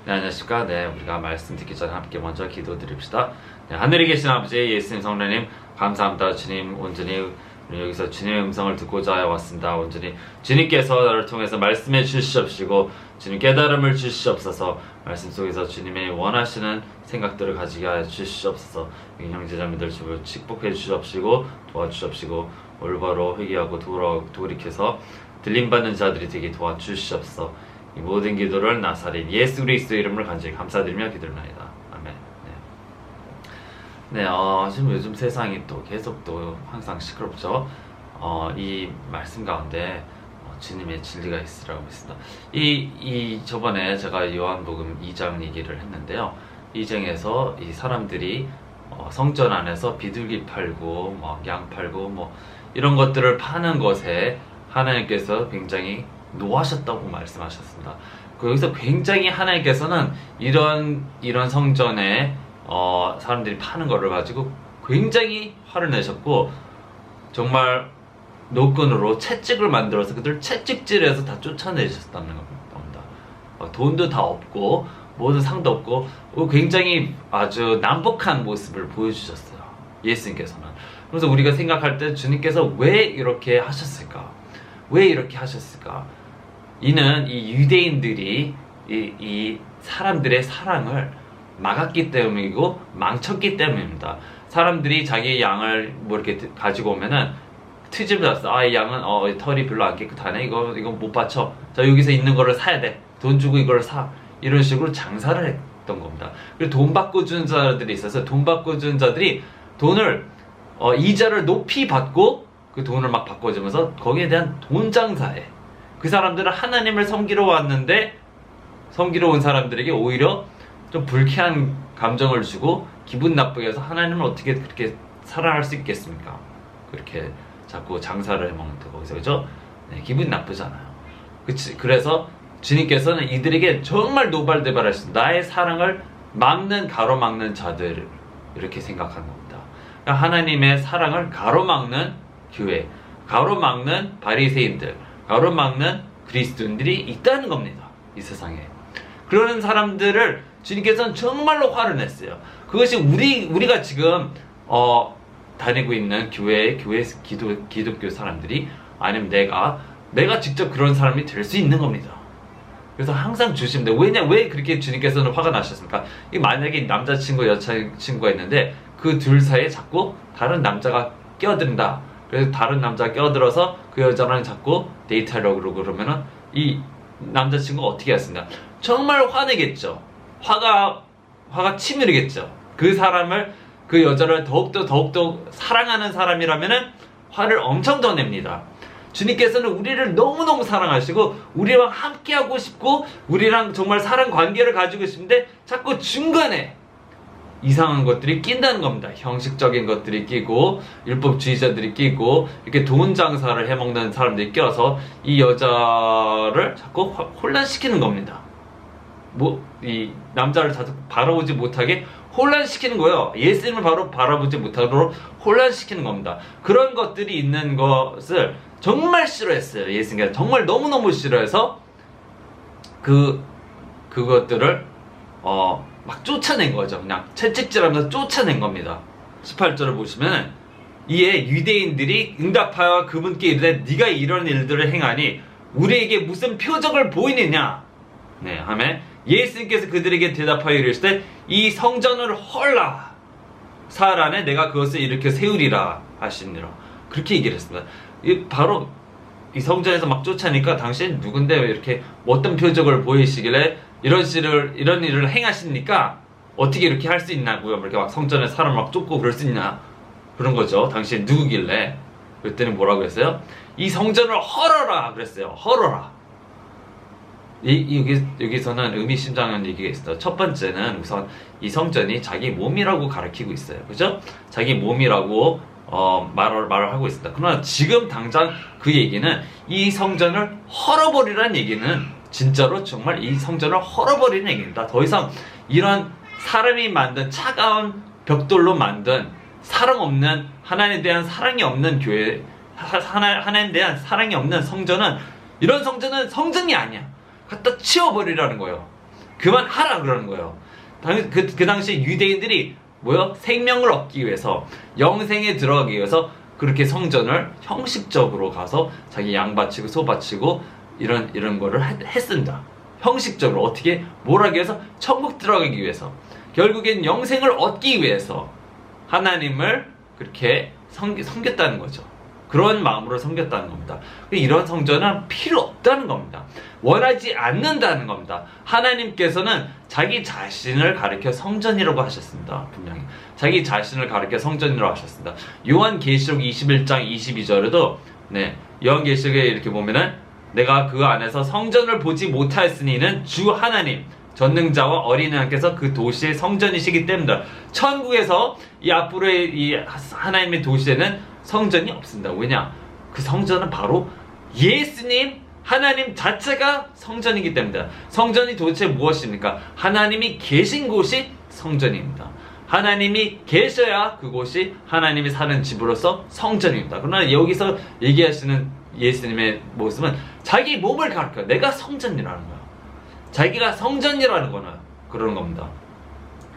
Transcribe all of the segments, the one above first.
네, 안녕하십니까. 네, 우리가 말씀 듣기 전에 함께 먼저 기도드립시다. 네, 하늘에 계신 아버지 예수님 성령님 감사합니다. 주님 온전히 여기서 주님의 음성을 듣고자 왔습니다. 온전히 주님께서 나를 통해서 말씀해 주시옵시고 주님 깨달음을 주시옵소서. 말씀 속에서 주님의 원하시는 생각들을 가지게 하여 주시옵소서. 형제자매들 축복해 주시옵시고 도와주시옵시고 올바로 회개하고 돌이켜서 들림받는 자들이 되게 도와주시옵소서. 이 모든 기도를 나사렛 예수 그리스도의 이름으로 간절히 감사드리며 기도합니다. 아멘. 네, 지금 요즘 세상이 또 계속 또 항상 시끄럽죠. 이 말씀 가운데 주님의 진리가 있으라고 믿습니다. 저번에 제가 요한복음 2장 얘기를 했는데요. 2장에서 이 사람들이 성전 안에서 비둘기 팔고 양 팔고 이런 것들을 파는 것에 하나님께서 굉장히 노하셨다고 말씀하셨습니다. 여기서 굉장히 하나님께서는 이런 성전에 사람들이 파는 거를 가지고 굉장히 화를 내셨고 정말 노끈으로 채찍을 만들어서 그들 채찍질해서 다 쫓아내셨다는 겁니다. 돈도 다 없고 모든 상도 없고 굉장히 아주 난폭한 모습을 보여주셨어요. 예수님께서는. 그래서 우리가 생각할 때 주님께서 왜 이렇게 하셨을까? 왜 이렇게 하셨을까? 이는 이 유대인들이 이 사람들의 사랑을 막았기 때문이고 망쳤기 때문입니다. 사람들이 자기의 양을 이렇게 가지고 오면은 트집을 놨어. 이 양은 털이 별로 안 깨끗하네. 이거 못 받쳐. 자, 여기서 있는 거를 사야 돼. 돈 주고 이걸 사. 이런 식으로 장사를 했던 겁니다. 그리고 돈 받고 준 자들이 있어서 돈 받고 준 자들이 돈을 이자를 높이 받고 그 돈을 막 바꿔주면서 거기에 대한 돈 장사에 그 사람들은 하나님을 섬기러 왔는데 섬기러 온 사람들에게 오히려 좀 불쾌한 감정을 주고 기분 나쁘게 해서 하나님을 어떻게 그렇게 사랑할 수 있겠습니까? 그렇게 자꾸 장사를 해먹는데 거기서 그죠? 네, 기분 나쁘잖아요. 그래서 주님께서는 이들에게 정말 노발대발하신 나의 사랑을 가로막는 자들 이렇게 생각한 겁니다. 그러니까 하나님의 사랑을 가로막는 교회, 가로막는 바리새인들, 가로막는 그리스도인들이 있다는 겁니다. 이 세상에. 그러는 사람들을 주님께서는 정말로 화를 냈어요. 그것이 우리가 지금 다니고 있는 교회 기독교 사람들이 아니면 내가 직접 그런 사람이 될 수 있는 겁니다. 그래서 항상 조심돼요. 왜 그렇게 주님께서는 화가 나셨습니까? 만약에 남자친구 여자친구가 있는데 그 둘 사이에 자꾸 다른 남자가 끼어든다. 그래서 다른 남자가 끼어들어서 그 여자랑 자꾸 데이트하려고 그러면은 이 남자친구가 어떻게 하겠습니까? 정말 화내겠죠. 화가 치밀겠죠. 그 여자를 더욱더 사랑하는 사람이라면은 화를 엄청 더 냅니다. 주님께서는 우리를 너무너무 사랑하시고 우리랑 함께하고 싶고 우리랑 정말 사랑 관계를 가지고 싶은데 자꾸 중간에 이상한 것들이 낀다는 겁니다. 형식적인 것들이 끼고 율법주의자들이 끼고 이렇게 돈 장사를 해먹는 사람들이 껴서 이 여자를 자꾸 혼란시키는 겁니다. 이 남자를 자꾸 바라보지 못하게 혼란시키는 거예요. 예수님을 바로 바라보지 못하도록 혼란시키는 겁니다. 그런 것들이 있는 것을 정말 싫어했어요. 예수님께서 정말 너무너무 싫어해서 그것들을 막 쫓아낸 거죠. 그냥 채찍질하면서 쫓아낸 겁니다. 18절을 보시면 이에 유대인들이 응답하여 그분께 이르되 네가 이런 일들을 행하니 우리에게 무슨 표적을 보이느냐. 네, 하면 예수님께서 그들에게 대답하여 이르시되 이 성전을 헐라 사흘 안에 내가 그것을 일으켜 세우리라 하시니라. 그렇게 얘기를 했습니다. 바로 이 성전에서 막 쫓아니까 당신 누군데 왜 이렇게 어떤 표적을 보이시길래 이런 일을 행하십니까? 어떻게 이렇게 할 수 있냐고요? 이렇게 막 성전에 사람 막 쫓고 그럴 수 있냐? 그런 거죠. 당신 누구길래? 그랬더니 뭐라고 했어요? 이 성전을 헐어라 그랬어요. 헐어라. 여기서는 의미심장한 얘기가 있어요. 첫 번째는 우선 이 성전이 자기 몸이라고 가르치고 있어요. 그죠? 자기 몸이라고 말을 하고 있습니다. 그러나 지금 당장 그 얘기는 이 성전을 헐어버리라는 얘기는 진짜로 정말 이 성전을 헐어버리는 얘기입니다. 더 이상 이런 사람이 만든 차가운 벽돌로 만든 사랑 없는 하나님에 대한 사랑이 없는 교회, 하나님에 대한 사랑이 없는 성전은 이런 성전은 성전이 아니야. 갖다 치워버리라는 거예요. 그만하라 그러는 거예요. 그 당시 유대인들이 뭐요? 생명을 얻기 위해서, 영생에 들어가기 위해서 그렇게 성전을 형식적으로 가서 자기 양 바치고 소 바치고 이런 거를 했습니다. 형식적으로 어떻게 뭘 하기 위해서? 천국 들어가기 위해서, 결국엔 영생을 얻기 위해서 하나님을 그렇게 섬겼다는 거죠. 그런 마음으로 섬겼다는 겁니다. 이런 성전은 필요 없다는 겁니다. 원하지 않는다는 겁니다. 하나님께서는 자기 자신을 가리켜 성전이라고 하셨습니다. 분명히 자기 자신을 가리켜 성전이라고 하셨습니다. 요한계시록 21장 22절에도 요한계시록에 이렇게 보면은 내가 그 안에서 성전을 보지 못하였으니는 주 하나님 전능자와 어린이 양께서 그 도시의 성전이시기 때문이다. 천국에서 이 앞으로의 이 하나님의 도시에는 성전이 없습니다. 왜냐? 그 성전은 바로 예수님, 하나님 자체가 성전이기 때문이다. 성전이 도대체 무엇입니까? 하나님이 계신 곳이 성전입니다. 하나님이 계셔야 그곳이 하나님이 사는 집으로서 성전입니다. 그러나 여기서 얘기하시는 예수님의 모습은 자기 몸을 가르쳐요. 내가 성전이라는 거야. 자기가 성전이라는 거는 그러는 겁니다.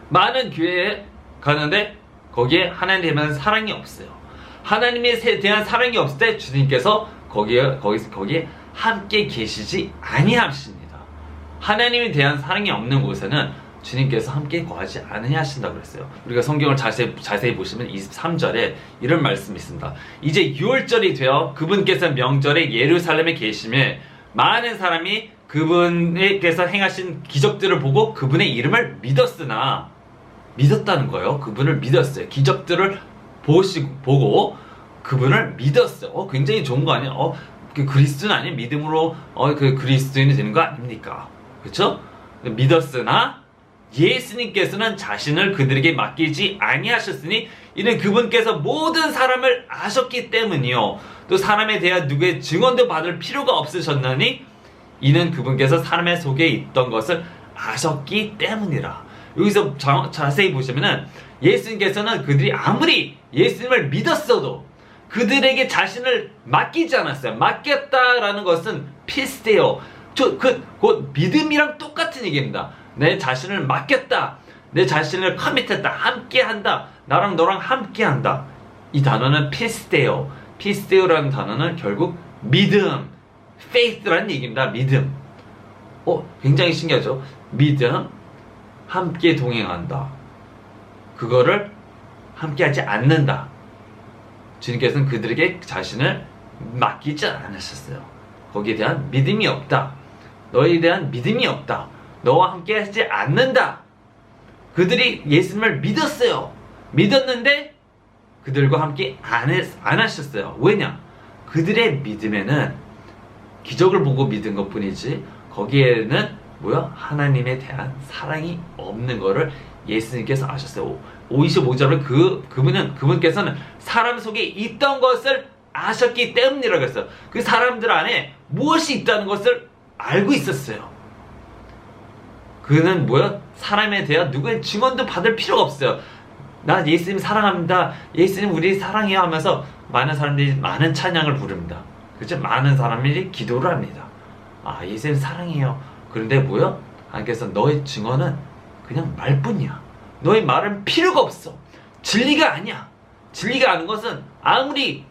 많은 교회에 가는데 거기에 하나님에 대한 사랑이 없어요. 하나님에 대한 사랑이 없을 때 주님께서 거기에 함께 계시지 아니하십니다. 하나님에 대한 사랑이 없는 곳에는 주님께서 함께 거하지 않으하신다고 그랬어요. 우리가 성경을 자세히 보시면 23절에 이런 말씀이 있습니다. 이제 6월절이 되어 그분께서 명절에 예루살렘에 계심에 많은 사람이 그분께서 행하신 기적들을 보고 그분의 이름을 믿었다는 거예요. 그분을 믿었어요. 기적들을 보고 그분을 믿었어요. 굉장히 좋은 거 아니에요? 그 그리스도는 아니에요. 믿음으로 그 그리스도인이 되는 거 아닙니까? 그렇죠? 믿었으나 예수님께서는 자신을 그들에게 맡기지 아니하셨으니 이는 그분께서 모든 사람을 아셨기 때문이요. 또 사람에 대한 누구의 증언도 받을 필요가 없으셨나니 이는 그분께서 사람의 속에 있던 것을 아셨기 때문이라. 여기서 자세히 보시면은 예수님께서는 그들이 아무리 예수님을 믿었어도 그들에게 자신을 맡기지 않았어요. 맡겼다라는 것은 피스테요. 곧 믿음이랑 똑같은 얘기입니다. 내 자신을 맡겼다. 내 자신을 커밋했다. 함께한다. 나랑 너랑 함께한다. 이 단어는 피스테요. 피스테요라는 단어는 결국 믿음, faith라는 얘기입니다. 믿음. 굉장히 신기하죠? 믿음, 함께 동행한다. 그거를 함께하지 않는다. 주님께서는 그들에게 자신을 맡기지 않으셨어요. 거기에 대한 믿음이 없다. 너에 대한 믿음이 없다. 너와 함께 하지 않는다. 그들이 예수님을 믿었어요. 믿었는데 그들과 함께 안 하셨어요. 왜냐? 그들의 믿음에는 기적을 보고 믿은 것 뿐이지 거기에는 하나님에 대한 사랑이 없는 거를 예수님께서 아셨어요. 25절은 그분께서는 사람 속에 있던 것을 아셨기 때문이라고 했어요. 그 사람들 안에 무엇이 있다는 것을 알고 있었어요. 그는 사람에 대한 누구의 증언도 받을 필요가 없어요. 나 예수님 사랑합니다. 예수님 우리 사랑해요 하면서 많은 사람들이 많은 찬양을 부릅니다. 그렇죠? 많은 사람들이 기도를 합니다. 예수님 사랑해요. 그런데 하나님께서 너의 증언은 그냥 말뿐이야. 너의 말은 필요가 없어. 진리가 아니야. 진리가 아닌 것은 아무리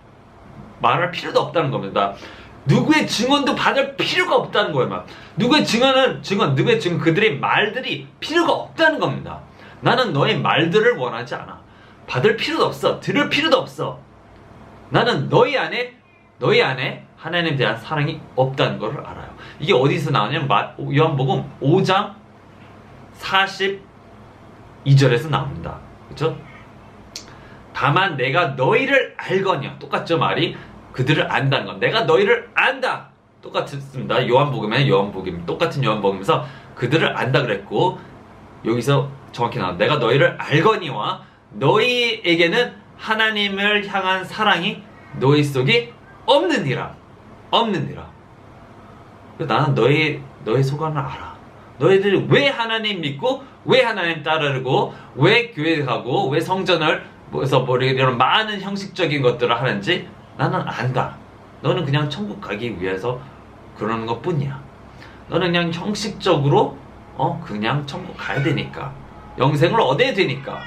말할 필요도 없다는 겁니다. 누구의 증언도 받을 필요가 없다는 거예요. 누구의 증언, 그들의 말들이 필요가 없다는 겁니다. 나는 너의 말들을 원하지 않아. 받을 필요도 없어. 들을 필요도 없어. 나는 너희 안에 하나님에 대한 사랑이 없다는 것을 알아요. 이게 어디서 나오냐면 요한복음 5장 42절에서 나옵니다. 그렇죠? 다만 내가 너희를 알거니와. 똑같죠 말이? 그들을 안다는 건 내가 너희를 안다. 똑같습니다. 똑같은 요한복음에서 그들을 안다 그랬고 여기서 정확히 나와 내가 너희를 알거니와 너희에게는 하나님을 향한 사랑이 너희 속에 없느니라. 나는 너희 속안을 알아. 너희들이 왜 하나님 믿고 왜 하나님 따르고 왜 교회 가고 왜 성전을 이런 많은 형식적인 것들을 하는지 나는 안다. 너는 그냥 천국 가기 위해서 그러는 것 뿐이야. 너는 그냥 형식적으로 그냥 천국 가야 되니까, 영생을 얻어야 되니까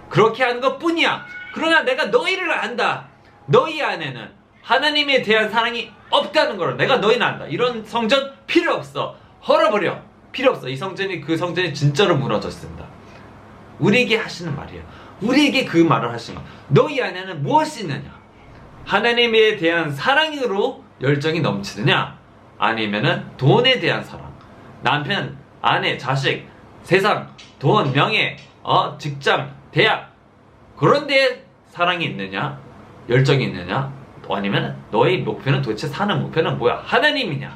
그렇게 하는 것 뿐이야. 그러나 내가 너희를 안다. 너희 안에는 하나님에 대한 사랑이 없다는 걸 내가 너희는 안다. 이런 성전 필요 없어. 헐어버려. 필요 없어. 그 성전이 진짜로 무너졌습니다. 우리에게 하시는 말이에요. 우리에게 그 말을 하시는 거. 너희 안에는 무엇이 있느냐? 하나님에 대한 사랑으로 열정이 넘치느냐? 아니면은 돈에 대한 사랑, 남편, 아내, 자식, 세상, 돈, 명예, 직장, 대학, 그런 데에 사랑이 있느냐? 열정이 있느냐? 아니면 너의 목표는 도대체 사는 목표는 뭐야? 하나님이냐?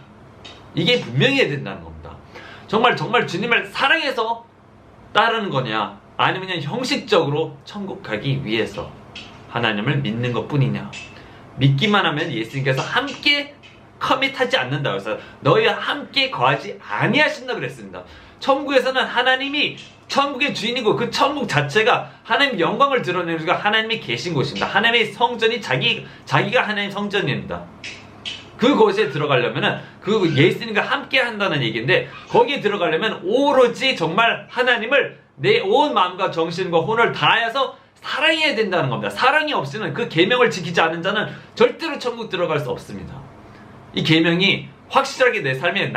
이게 분명해야 된다는 겁니다. 정말 주님을 사랑해서 따르는 거냐? 아니면 그냥 형식적으로 천국 가기 위해서 하나님을 믿는 것 뿐이냐? 믿기만 하면 예수님께서 함께 커밋하지 않는다. 그래서 너희와 함께 거하지 아니하신다 그랬습니다. 천국에서는 하나님이 천국의 주인이고 그 천국 자체가 하나님의 영광을 드러내는 곳가 하나님이 계신 곳입니다. 하나님의 성전이 자기가 하나님의 성전입니다. 그곳에 들어가려면은 그 예수님과 함께 한다는 얘기인데, 거기에 들어가려면 오로지 정말 하나님을 내 온 마음과 정신과 혼을 다해서 사랑해야 된다는 겁니다. 사랑이 없이는, 그 계명을 지키지 않은 자는 절대로 천국 들어갈 수 없습니다. 이 계명이 확실하게 내 삶에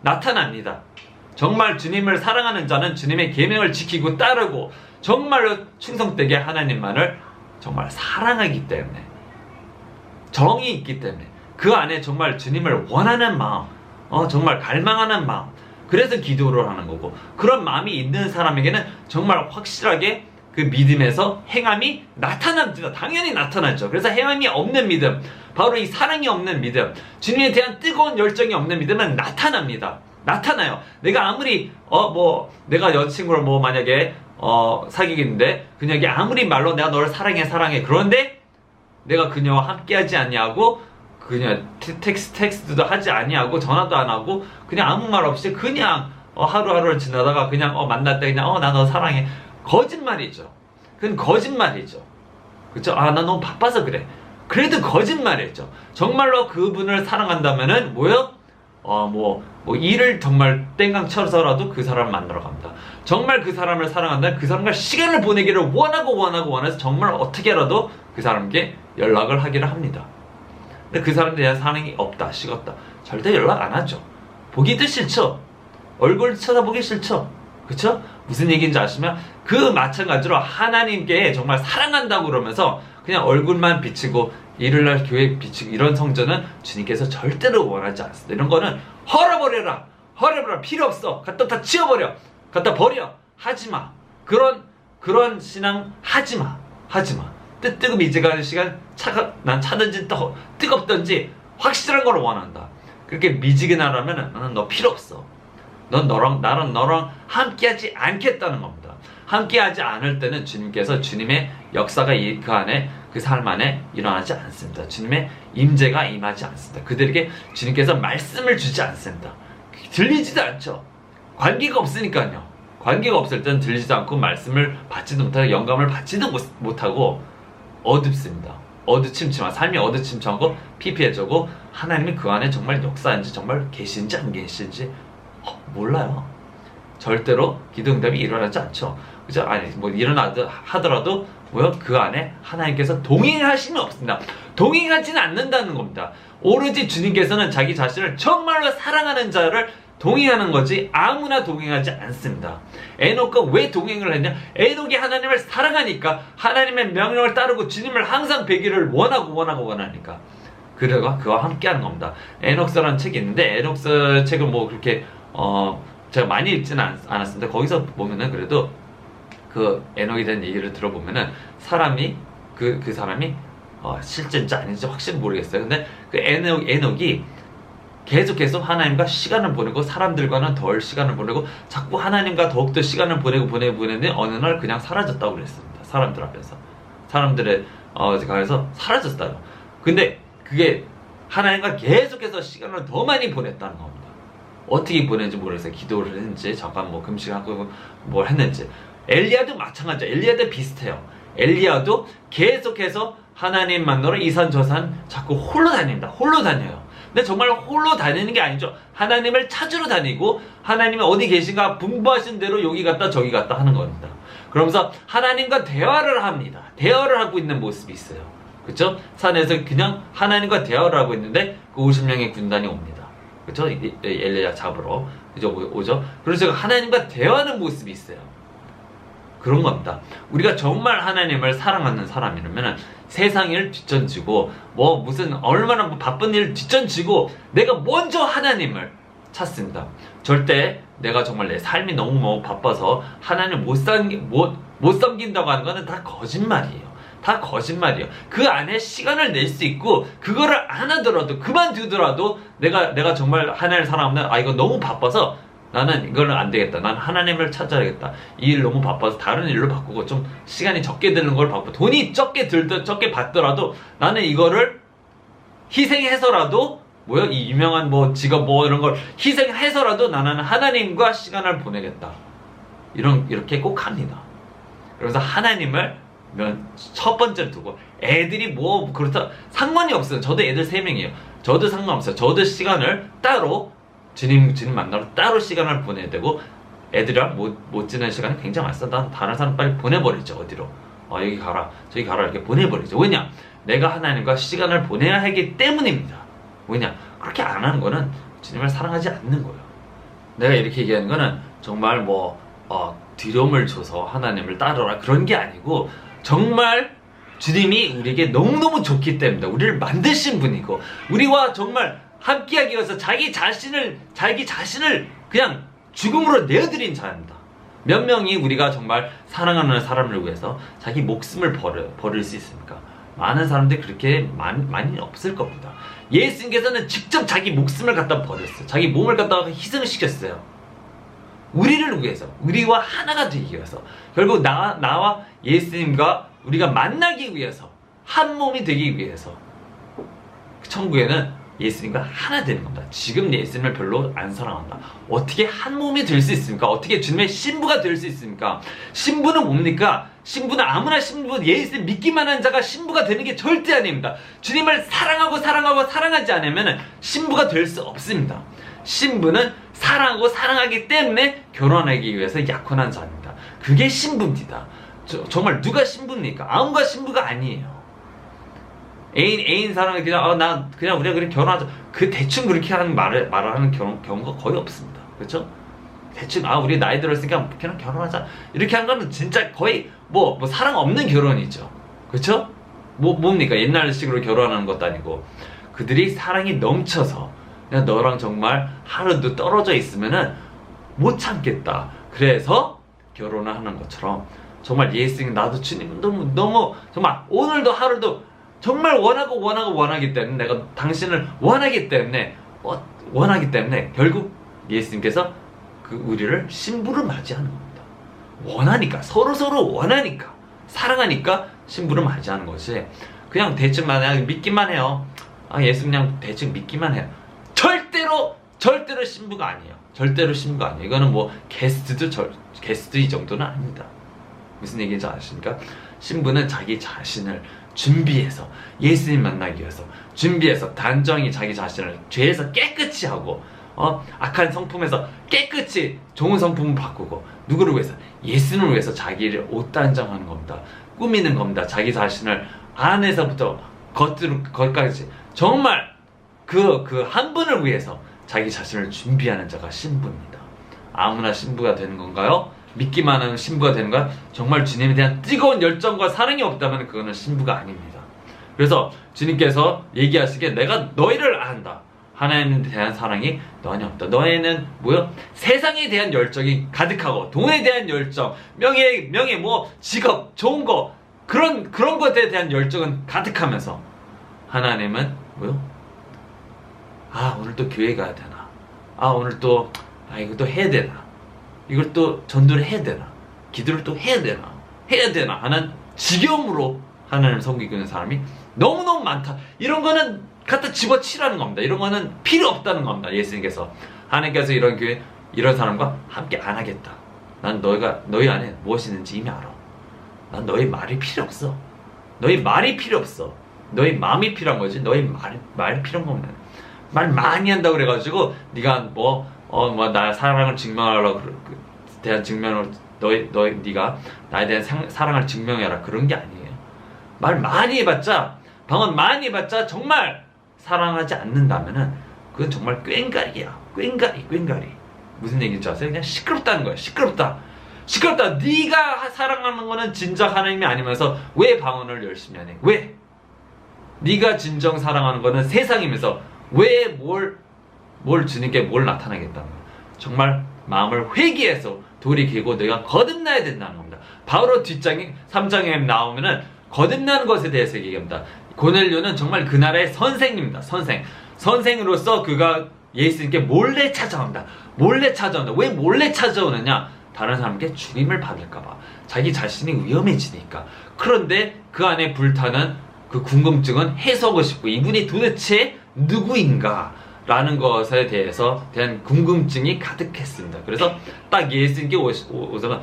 나타납니다. 정말 주님을 사랑하는 자는 주님의 계명을 지키고 따르고 정말로 충성되게 하나님만을 정말 사랑하기 때문에, 정이 있기 때문에, 그 안에 정말 주님을 원하는 마음, 정말 갈망하는 마음, 그래서 기도를 하는 거고, 그런 마음이 있는 사람에게는 정말 확실하게 그 믿음에서 행함이 나타납니다. 당연히 나타나죠. 그래서 행함이 없는 믿음, 바로 이 사랑이 없는 믿음, 주님에 대한 뜨거운 열정이 없는 믿음은 나타나요. 내가 아무리 내가 여자친구를 만약에 사귀겠는데 그녀에게 아무리 말로 내가 너를 사랑해, 그런데 내가 그녀와 함께하지 않냐고, 그녀 텍스트도 하지 아니하고 전화도 안 하고 그냥 아무 말 없이 그냥 하루하루를 지나다가 그냥 만날 때 그냥 나 너 사랑해. 거짓말이죠. 그건 거짓말이죠. 그쵸? 나 너무 바빠서 그래. 그래도 거짓말이죠. 정말로 그분을 사랑한다면은 일을 정말 땡강 쳐서라도 그 사람을 만나러 갑니다. 정말 그 사람을 사랑한다면 그 사람과 시간을 보내기를 원해서 정말 어떻게라도 그 사람께 연락을 하기를 합니다. 근데 그 사람에 대한 사랑이 없다, 식었다, 절대 연락 안 하죠. 보기도 싫죠. 얼굴 쳐다보기 싫죠. 그쵸? 무슨 얘기인지 아시면, 그 마찬가지로 하나님께 정말 사랑한다고 그러면서 그냥 얼굴만 비치고 일요일날 교회 비치고 이런 성전은 주님께서 절대로 원하지 않습니다. 이런 거는 헐어버려라. 필요 없어. 갖다 다 치워버려. 갖다 버려. 하지마. 그런 신앙 하지마. 뜨뜨고 미지가는 시간 난 차든지 뜨겁든지 확실한 걸 원한다. 그렇게 미지근하라면 나는 너 필요 없어. 나는 너랑 함께하지 않겠다는 겁니다. 함께하지 않을 때는 주님의 역사가 그 안에, 그 삶 안에 일어나지 않습니다. 주님의 임재가 임하지 않습니다. 그들에게 주님께서 말씀을 주지 않습니다. 들리지도 않죠. 관계가 없으니까요. 관계가 없을 때는 들리지도 않고 말씀을 받지도 못하고 영감을 받지도 못하고 어둡습니다. 삶이 어두침침하고 피폐해지고, 하나님이 그 안에 정말 역사인지 정말 계신지 안 계신지 몰라요. 절대로 기도 응답이 일어나지 않죠. 그죠? 하더라도 그 안에 하나님께서 동행하심이 없습니다. 동행하지는 않는다는 겁니다. 오로지 주님께서는 자기 자신을 정말로 사랑하는 자를 동행하는 거지 아무나 동행하지 않습니다. 에녹과 왜 동행을 했냐? 에녹이 하나님을 사랑하니까, 하나님의 명령을 따르고 주님을 항상 뵈기를 원하니까 그와 함께하는 겁니다. 에녹서라는 책이 있는데, 에녹서 책을 그렇게 제가 많이 읽지는 않았습니다. 거기서 보면은 그래도 그 에녹에 대한 얘기를 들어보면은 그 사람이 실제인지 아닌지 확실히 모르겠어요. 근데 그 에녹이 계속 하나님과 시간을 보내고 사람들과는 덜 시간을 보내고 자꾸 하나님과 더욱더 시간을 보내는데 어느 날 그냥 사라졌다고 그랬습니다. 사람들 앞에서, 사람들의 가에서 사라졌어요. 근데 그게 하나님과 계속해서 시간을 더 많이 보냈다는 겁니다. 어떻게 보냈는지 모르겠어요. 기도를 했는지, 잠깐 금식하고 뭘 했는지. 엘리야도 마찬가지예요. 엘리야도 비슷해요. 엘리야도 계속해서 하나님 만나러 이산 저산 자꾸 홀로 다녀요. 근데 정말 홀로 다니는 게 아니죠. 하나님을 찾으러 다니고 하나님이 어디 계신가 분부하신 대로 여기 갔다 저기 갔다 하는 겁니다. 그러면서 하나님과 대화를 합니다. 대화를 하고 있는 모습이 있어요. 그렇죠? 산에서 그냥 하나님과 대화를 하고 있는데 그 50명의 군단이 옵니다. 그렇죠? 엘리야 잡으러 그죠? 오죠? 그래서 하나님과 대화하는 모습이 있어요. 그런 겁니다. 우리가 정말 하나님을 사랑하는 사람이라면 세상 일 뒷전지고 뭐 무슨 얼마나 바쁜 일 뒷전지고 내가 먼저 하나님을 찾습니다. 절대 내가 정말 내 삶이 너무 바빠서 하나님을 못 섬긴다고 하는 거는 다 거짓말이에요. 다 거짓말이에요. 그 안에 시간을 낼 수 있고 그거를 안 하더라도 그만두더라도 내가 정말 하나님을 사랑하면 이거 너무 바빠서 나는 이거는 안 되겠다. 난 하나님을 찾아야겠다. 이 일 너무 바빠서 다른 일로 바꾸고 좀 시간이 적게 드는 걸 바꾸고 돈이 적게 받더라도 나는 이거를 희생해서라도 이 유명한 직업 이런 걸 희생해서라도 나는 하나님과 시간을 보내겠다. 이렇게 꼭 합니다. 그래서 하나님을 첫 번째로 두고 애들이 그렇다 상관이 없어요. 저도 애들 3명이에요. 저도 상관없어요. 저도 시간을 따로 주님 만나러 따로 시간을 보내야 되고 애들이랑 못 지내는 시간이 굉장히 많았어. 난 다른 사람 빨리 보내버리죠. 어디로 여기 가라 저기 가라 이렇게 보내버리죠. 왜냐? 내가 하나님과 시간을 보내야 하기 때문입니다. 왜냐? 그렇게 안 하는 거는 주님을 사랑하지 않는 거예요. 내가 이렇게 얘기하는 거는 정말 두려움을 줘서 하나님을 따르라 그런 게 아니고 정말 주님이 우리에게 너무너무 좋기 때문에 우리를 만드신 분이고 우리와 정말 함께하기 위해서 자기 자신을 그냥 죽음으로 내어드린 자입니다. 몇 명이 우리가 정말 사랑하는 사람을 위해서 자기 목숨을 버릴 수 있습니까? 많은 사람들이 그렇게 많이 없을 겁니다. 예수님께서는 직접 자기 목숨을 갖다 버렸어요. 자기 몸을 갖다가 희생시켰어요. 우리를 위해서, 우리와 하나가 되기 위해서, 결국 나와 예수님과 우리가 만나기 위해서, 한 몸이 되기 위해서 천국에는 예수님과 하나 되는 겁니다. 지금 예수님을 별로 안 사랑한다. 어떻게 한 몸이 될 수 있습니까? 어떻게 주님의 신부가 될 수 있습니까? 신부는 뭡니까? 신부는 아무나 예수님 믿기만 한 자가 신부가 되는 게 절대 아닙니다. 주님을 사랑하지 않으면 신부가 될 수 없습니다. 신부는 사랑하기 때문에 결혼하기 위해서 약혼한 자입니다. 그게 신부입니다. 정말 누가 신부입니까? 아무가 신부가 아니에요. 애인 사랑을 그냥 우리가 그냥 결혼하자. 대충 그렇게 하는 말을 하는 경우가 거의 없습니다. 그렇죠? 대충 우리 나이 들었으니까 그냥 결혼하자. 이렇게 한 거는 진짜 거의 사랑 없는 결혼이죠. 그렇죠? 뭡니까? 옛날식으로 결혼하는 것도 아니고 그들이 사랑이 넘쳐서 그냥 너랑 정말 하루도 떨어져 있으면은 못 참겠다. 그래서 결혼을 하는 것처럼 정말 예수님 나도 주님 너무 정말 오늘도 하루도 정말 원하기 때문에 내가 당신을 원하기 때문에 결국 예수님께서 우리를 신부를 맞이하는 겁니다. 원하니까 서로 원하니까 사랑하니까 신부를 맞이하는 것이 그냥 대충 믿기만 해요. 예수 그냥 대충 믿기만 해요. 절대로 신부가 아니에요. 절대로 신부가 아니에요. 이거는 게스트 이 정도는 아닙니다. 무슨 얘기인지 아십니까? 신부는 자기 자신을 준비해서 예수님 만나기 위해서 준비해서 단정히 자기 자신을 죄에서 깨끗이 하고 악한 성품에서 깨끗이 좋은 성품을 바꾸고 누구를 위해서? 예수님을 위해서 자기를 옷 단정하는 겁니다. 꾸미는 겁니다. 자기 자신을 안에서부터 겉까지 정말 그 한 분을 위해서 자기 자신을 준비하는 자가 신부입니다. 아무나 신부가 되는 건가요? 믿기만 하는 신부가 되는 거야? 정말 주님에 대한 뜨거운 열정과 사랑이 없다면 그거는 신부가 아닙니다. 그래서 주님께서 얘기하시기에 내가 너희를 안다. 하나님에 대한 사랑이 너희 없다. 너희는 세상에 대한 열정이 가득하고 돈에 대한 열정, 명예 직업, 좋은 거 그런 것에 대한 열정은 가득하면서 하나님은 오늘 또 교회 가야 되나? 오늘 또 이거 또 해야 되나? 이걸 또 전도를 해야 되나? 기도를 또 해야 되나? 하는 지경으로 하나님을 섬기고 있는 사람이 너무너무 많다. 이런 거는 갖다 집어치라는 겁니다. 이런 거는 필요 없다는 겁니다. 예수님께서 하나님께서 이런 교회 이런 사람과 함께 안 하겠다. 난 너희 안에 무엇이 있는지 이미 알아. 난 너희 말이 필요 없어. 너희 말이 필요 없어. 너희 마음이 필요한 거지. 너희 말이 필요한 겁니다. 말 많이 한다고 그래가지고 네가 나 사랑을 증명하려고 대한 증명을 네가 나에 대한 사랑을 증명해라 그런 게 아니에요. 말 많이 해봤자 방언 많이 해봤자 정말 사랑하지 않는다면은 그건 정말 꽹가리야. 꽹가리. 무슨 얘기인지 아세요? 그냥 시끄럽다는 거야. 시끄럽다. 네가 사랑하는 거는 진정 하나님이 아니면서 왜 방언을 열심히 하니? 왜? 네가 진정 사랑하는 거는 세상이면서 왜 뭘 주님께 뭘 나타나겠다는 거야. 정말 마음을 회개해서 돌이키고 내가 거듭나야 된다는 겁니다. 바로 뒷장에 3장에 나오면은 거듭나는 것에 대해서 얘기합니다. 고넬료는 정말 그 나라의 선생입니다. 선생으로서 그가 예수님께 몰래 찾아온다. 왜 몰래 찾아오느냐? 다른 사람에게 죽임을 받을까봐. 자기 자신이 위험해지니까. 그런데 그 안에 불타는 그 궁금증은 해소하고 싶고 이분이 도대체 누구인가? 라는 것에 대한 궁금증이 가득했습니다. 그래서 딱 예수님께 오셔서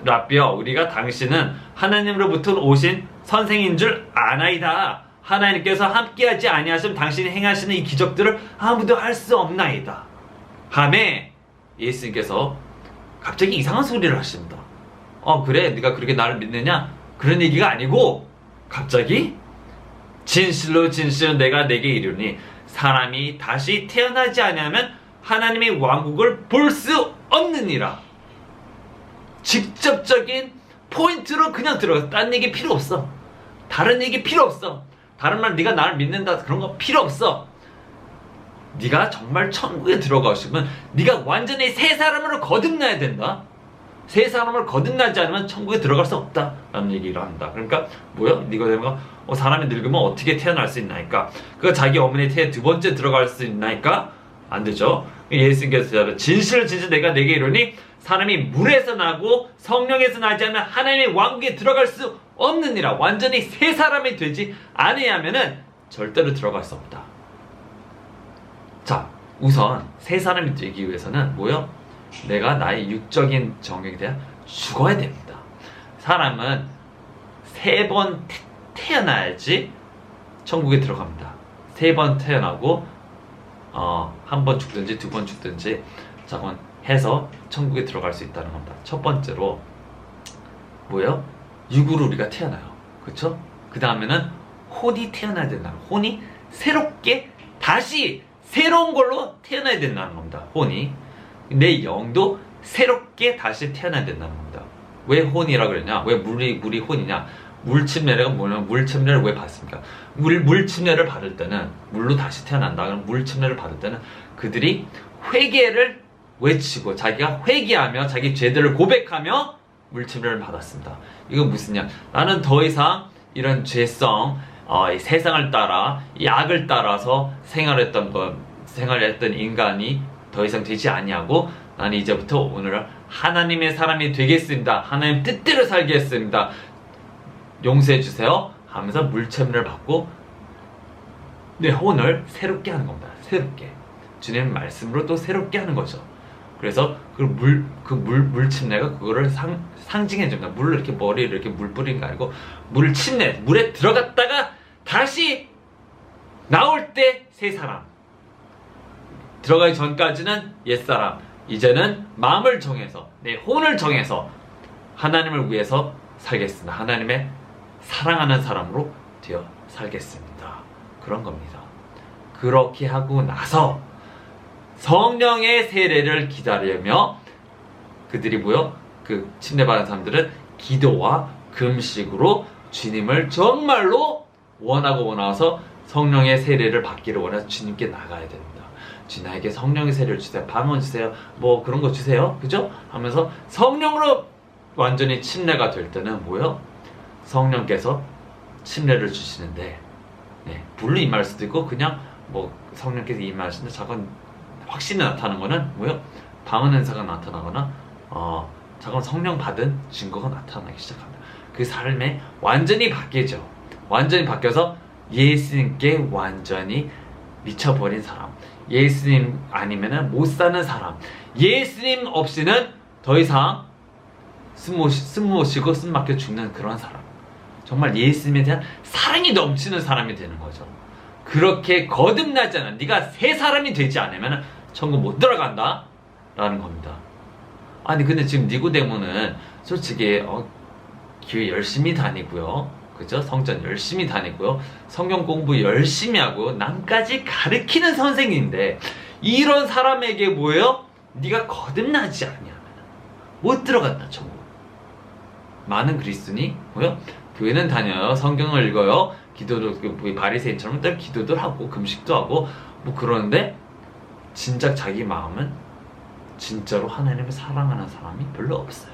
라비여, 우리가 당신은 하나님으로부터 오신 선생인 줄 아나이다. 하나님께서 함께하지 아니하시면 당신이 행하시는 이 기적들을 아무도 할 수 없나이다. 하매 예수님께서 갑자기 이상한 소리를 하십니다. 그래? 네가 그렇게 나를 믿느냐? 그런 얘기가 아니고 갑자기 진실로 내가 내게 이르니 사람이 다시 태어나지 아니하면 하나님의 왕국을 볼 수 없느니라. 직접적인 포인트로 그냥 들어가서 딴 얘기 필요 없어. 다른 얘기 필요 없어. 다른 말 네가 나를 믿는다 그런 거 필요 없어. 네가 정말 천국에 들어가시면 네가 완전히 새 사람으로 거듭나야 된다. 새 사람을 거듭나지 않으면 천국에 들어갈 수 없다 라는 얘기를 합니다. 그러니까 뭐야? 니고데모가 사람이 늙으면 어떻게 태어날 수 있나이까? 그 자기 어머니 태에 두 번째 들어갈 수 있나이까? 안 되죠. 예수님께서 진실 내가 내게 이르니 사람이 물에서 나고 성령에서 나지 않으면 하나님의 왕국에 들어갈 수 없느니라. 완전히 새 사람이 되지 아니하면은 절대로 들어갈 수 없다. 자, 우선 새 사람이 되기 위해서는 뭐요? 내가 나의 육적인 정욕에 대해 죽어야 됩니다. 사람은 3번 태어나야지 천국에 들어갑니다. 3번 태어나고 한 번 죽든지 2번 죽든지 자건 해서 천국에 들어갈 수 있다는 겁니다. 첫 번째로 뭐예요? 육으로 우리가 태어나요. 그쵸? 그 다음에는 혼이 태어나야 된다는 거예요. 혼이 새롭게 다시 새로운 걸로 태어나야 된다는 겁니다. 혼이 내 영도 새롭게 다시 태어나야 된다는 겁니다. 왜 혼이라 그러냐? 왜 물이 혼이냐? 물 침례가 뭐냐면 물 침례를 왜 받습니까? 물 침례를 받을 때는 물로 다시 태어난다. 그럼 물 침례를 받을 때는 그들이 회개를 외치고 자기가 회개하며 자기 죄들을 고백하며 물 침례를 받았습니다. 이거 무슨냐? 나는 더 이상 이런 죄성, 이 세상을 따라 이 악을 따라서 생활했던 인간이 더 이상 되지 아니하고 나는 이제부터 오늘 하나님의 사람이 되겠습니다. 하나님 뜻대로 살겠습니다. 용서해 주세요 하면서 물침례를 받고 내 혼을 새롭게 하는 겁니다. 새롭게 주님 말씀으로 또 새롭게 하는 거죠. 그래서 물침례가 그거를 상징해 줍니다. 물을 이렇게 머리를 이렇게 물 뿌리는 게 아니고 물침례, 물에 들어갔다가 다시 나올 때 새 사람, 들어가기 전까지는 옛사람, 이제는 마음을 정해서 내 혼을 정해서 하나님을 위해서 살겠습니다. 하나님의 사랑하는 사람으로 되어 살겠습니다. 그런 겁니다. 그렇게 하고 나서 성령의 세례를 기다리며 그들이 그 침례받은 사람들은 기도와 금식으로 주님을 정말로 원하서 성령의 세례를 받기를 원해서 주님께 나가야 됩니다. 주님 나에게 성령의 세례를 주세요. 방언 주세요. 뭐 그런 거 주세요. 그죠? 하면서 성령으로 완전히 침례가 될 때는 성령께서 침례를 주시는데 불로 임할 수도 있고 그냥 성령께서 임하시는데 작은 확신이 나타나는 거는 방언 은사가 나타나거나 작은 성령 받은 증거가 나타나기 시작합니다. 그 삶에 완전히 바뀌죠. 완전히 바뀌어서 예수님께 완전히 미쳐버린 사람, 예수님 아니면은 못 사는 사람, 예수님 없이는 더 이상 숨 못 쉬고 숨 막혀 죽는 그런 사람, 정말 예수님에 대한 사랑이 넘치는 사람이 되는 거죠. 그렇게 거듭나지 않아 네가 새 사람이 되지 않으면 천국 못 들어간다 라는 겁니다. 아니 근데 지금 니고데모는 솔직히 교회 열심히 다니고요, 그죠? 성전 열심히 다니고요, 성경 공부 열심히 하고 남까지 가르치는 선생님인데 이런 사람에게 뭐예요? 네가 거듭나지 않으면 못 들어간다 천국. 많은 그리스도인이 뭐요? 교회는 다녀요, 성경을 읽어요, 기도도 바리새인처럼 기도도 하고 금식도 하고 뭐 그러는데 진작 자기 마음은 진짜로 하나님을 사랑하는 사람이 별로 없어요.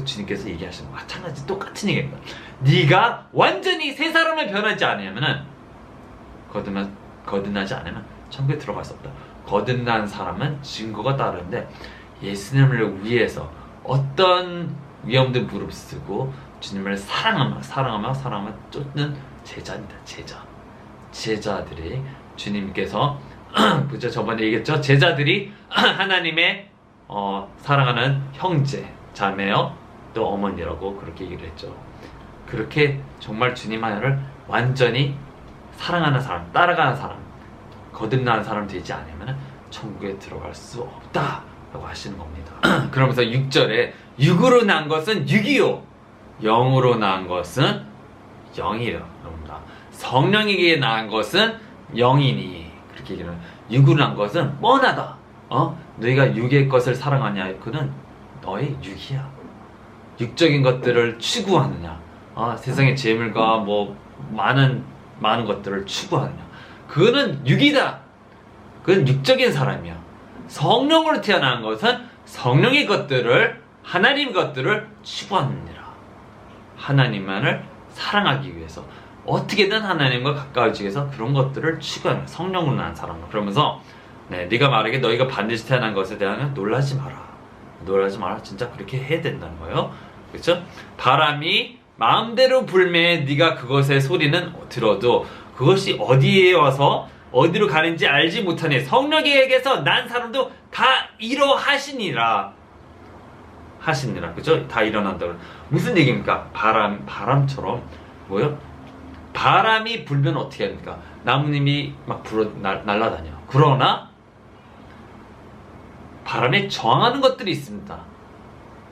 주님께서 얘기하시는 거 마찬가지 똑같은 얘기입니다. 네가 완전히 새 사람을 변하지 않으면은 거듭나지 않으면 천국에 들어갈 수 없다. 거듭난 사람은 증거가 따르는데 예수님을 위해서 어떤 위험도 무릅쓰고 주님을 사랑하며 쫓는 제자입니다. 제자들이 주님께서 그죠? 저번에 얘기했죠? 제자들이 하나님의 사랑하는 형제, 자매요, 또 어머니라고 그렇게 얘기를 했죠. 그렇게 정말 주님 하나를 완전히 사랑하는 사람, 따라가는 사람, 거듭나는 사람 되지 않으면 천국에 들어갈 수 없다라고 하시는 겁니다. 그러면서 6절에 육으로 난 것은 육이요, 영으로 난 것은 영이요. 성령에게 난 것은 영이니. 그렇게 얘기를. 육으로 난 것은 뻔하다. 너희가 육의 것을 사랑하냐? 그는 너의 육이야. 육적인 것들을 추구하느냐? 세상의 재물과 뭐 많은 것들을 추구하느냐? 그거는 육이다. 그건 육적인 사람이야. 성령으로 태어난 것은 성령의 것들을, 하나님의 것들을 추구하느니라. 하나님만을 사랑하기 위해서 어떻게든 하나님과 가까워지기 위해서 그런 것들을 추구하는 성령으로 난 사람은. 그러면서 네가 말하기에 너희가 반드시 태어난 것에 대한 놀라지 마라. 진짜 그렇게 해야 된다는 거예요. 그렇죠? 바람이 마음대로 불매 네가 그것의 소리는 들어도 그것이 어디에 와서 어디로 가는지 알지 못하니 성령에게서 난 사람도 다 이러하시니라. 그죠? 다 일어난다고. 무슨 얘기입니까? 바람처럼 뭐요? 바람이 불면 어떻게 합니까? 나뭇잎이 막 날아다녀. 그러나 바람에 저항하는 것들이 있습니다.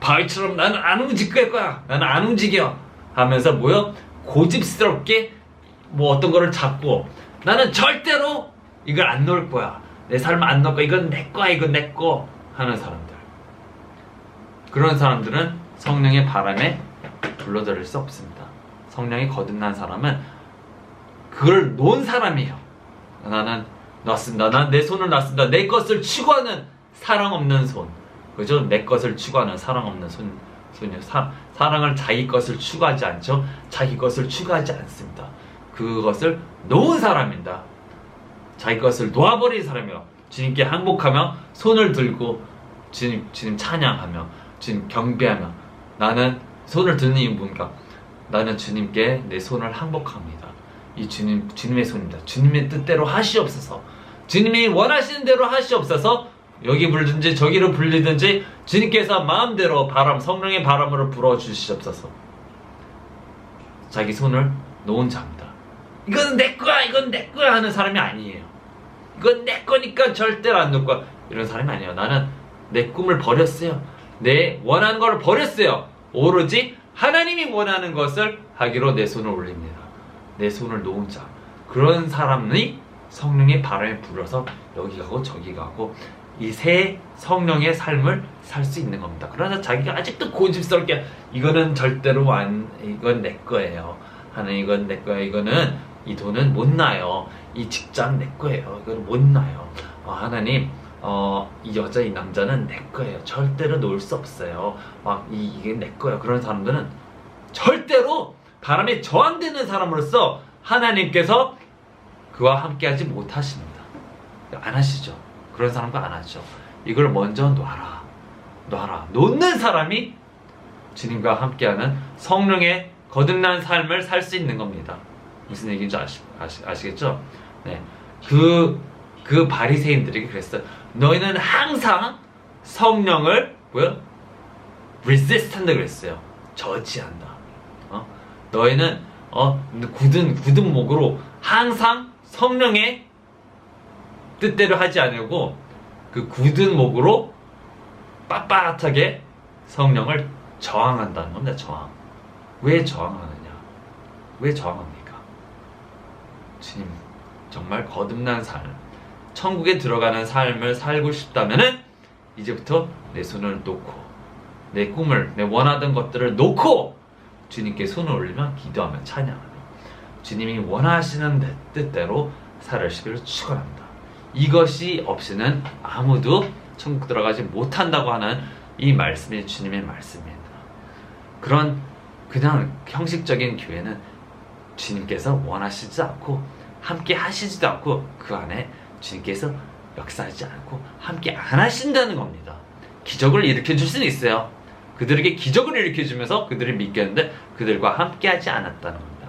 바위처럼 나는 안 움직일 거야. 나는 안 움직여. 하면서 뭐요? 고집스럽게 뭐 어떤 거를 잡고 나는 절대로 이걸 안 놓을 거야. 내 삶 안 놓을 거야. 이건 내 거야. 이건 내 거. 하는 사람들. 그런 사람들은 성령의 바람에 불러들일 수 없습니다. 성령이 거듭난 사람은 그걸 놓은 사람이에요. 나는 놨습니다. 난 내 손을 놨습니다. 내 것을 추구하는 사랑 없는 손. 그죠? 내 것을 추구하는 사랑 없는 손이요. 사랑을 자기 것을 추구하지 않죠. 자기 것을 추구하지 않습니다. 그것을 놓은 사람입니다. 자기 것을 놓아버린 사람이요. 주님께 항복하며 손을 들고 주님 찬양하며 주님 경배하며 나는 손을 드는 이유는 뭔가? 나는 주님께 내 손을 항복합니다. 이 주님의 손입니다. 주님의 뜻대로 하시옵소서. 주님이 원하시는 대로 하시옵소서. 여기 불든지 저기로 불리든지 주님께서 마음대로 성령의 바람으로 불어주시옵소서. 자기 손을 놓은 자입니다. 이건 내 거야, 이건 내 거야 하는 사람이 아니에요. 이건 내 거니까 절대로 안 놓을 거야. 이런 사람이 아니에요. 나는 내 꿈을 버렸어요. 내 원하는 걸 버렸어요. 오로지 하나님이 원하는 것을 하기로 내 손을 올립니다. 내 손을 놓은 자. 그런 사람이 성령의 바람에 불어서 여기 가고 저기 가고 이 새 성령의 삶을 살 수 있는 겁니다. 그러나 자기가 아직도 고집스럽게 이거는 절대로 이건 내 거예요. 하나님 이건 내 거예요. 이거는 이 돈은 못 나요. 이 직장 내 거예요. 이거는 못 나요. 하나님 이 여자 이 남자는 내 거예요. 절대로 놓을 수 없어요. 이게 내 거예요. 그런 사람들은 절대로 바람에 저항되는 사람으로서 하나님께서 그와 함께하지 못하십니다. 안 하시죠. 그런 사람과 안 하죠. 이걸 먼저 놔라. 놓는 사람이 주님과 함께하는 성령의 거듭난 삶을 살 수 있는 겁니다. 무슨 얘기인지 아시겠죠? 네. 그 바리새인들에게 그랬어요. 너희는 항상 성령을 resist 한다 그랬어요. 저지한다. 너희는 굳은 목으로 항상 성령의 뜻대로 하지 않으고 그 굳은 목으로 빳빳하게 성령을 저항한다는 겁니다. 저항. 왜 저항하느냐? 왜 저항합니까? 주님, 정말 거듭난 삶, 천국에 들어가는 삶을 살고 싶다면은 이제부터 내 손을 놓고 내 꿈을, 내 원하던 것들을 놓고 주님께 손을 올리며 기도하며 찬양하며 주님이 원하시는 뜻대로 살으시기를 축원합니다. 이것이 없이는 아무도 천국 들어가지 못한다고 하는 이 말씀이 주님의 말씀입니다. 그냥 형식적인 교회는 주님께서 원하시지 않고 함께 하시지도 않고 그 안에 주님께서 역사하지 않고 함께 안 하신다는 겁니다. 기적을 일으켜 줄 수는 있어요. 그들에게 기적을 일으켜 주면서 그들을 믿겠는데 그들과 함께 하지 않았다는 겁니다.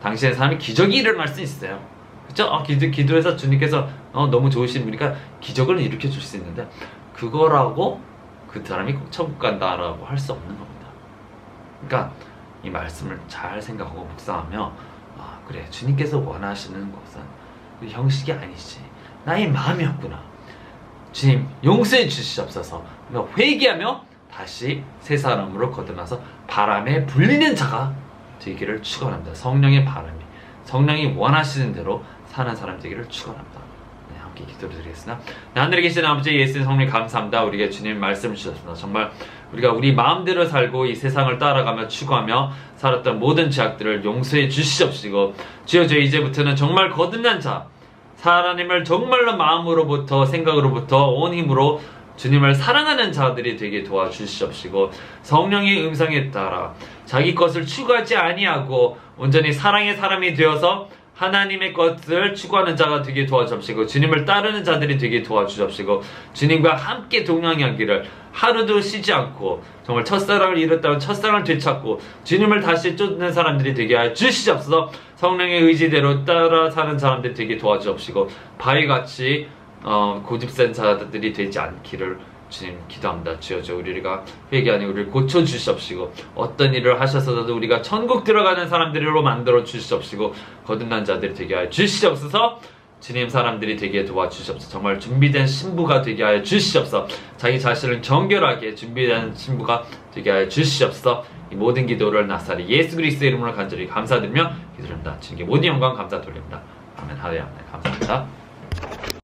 당신의 삶에 기적이 일어날 수 있어요. 그렇죠? 기도해서 주님께서 너무 좋으신 분이니까 기적을 일으켜 줄 수 있는데 그거라고 그 사람이 꼭 천국 간다라고 할 수 없는 겁니다. 그러니까 이 말씀을 잘 생각하고 묵상하며 그래, 주님께서 원하시는 것은 그 형식이 아니지, 나의 마음이었구나. 주님 용서해 주시옵소서. 회개하며 다시 새 사람으로 거듭나서 바람에 불리는 자가 되기를 축원합니다. 성령의 바람이, 성령이 원하시는 대로 사는 사람 되기를 축원합니다. 네, 함께 기도를 드리겠습니다. 네, 하늘에 계신 아버지 예수님 성령 감사합니다. 우리에게 주님 말씀 주셨습니다. 정말 우리가 우리 마음대로 살고 이 세상을 따라가며 추구하며 살았던 모든 죄악들을 용서해 주시옵시고, 주여 저희 이제부터는 정말 거듭난 자, 하나님을 정말로 마음으로부터 생각으로부터 온 힘으로 주님을 사랑하는 자들이 되게 도와주시옵시고, 성령의 음성에 따라 자기 것을 추구하지 아니하고 온전히 사랑의 사람이 되어서 하나님의 것을 추구하는 자가 되게 도와주옵시고, 주님을 따르는 자들이 되게 도와주옵시고, 주님과 함께 동행하기를 하루도 쉬지 않고 정말 첫사랑을 잃었다면 첫사랑을 되찾고 주님을 다시 쫓는 사람들이 되게 하여 주시옵소서. 성령의 의지대로 따라 사는 사람들이 되게 도와주옵시고, 바위같이 고집센 자들이 되지 않기를 주님 기도합니다. 주여 우리가 회개하니 우리를 고쳐주시옵시고, 어떤 일을 하셔서도 우리가 천국 들어가는 사람들로 만들어 주시옵시고, 거듭난 자들이 되게 하여 주시옵소서. 주님 사람들이 되게 도와주시옵소서. 정말 준비된 신부가 되게 하여 주시옵소서. 자기 자신을 정결하게 준비된 신부가 되게 하여 주시옵소서. 이 모든 기도를 나사리 예수 그리스도의 이름으로 간절히 감사드리며 기도합니다. 주님께 모든 영광 감사 돌립니다. 아멘. 하나님 감사합니다.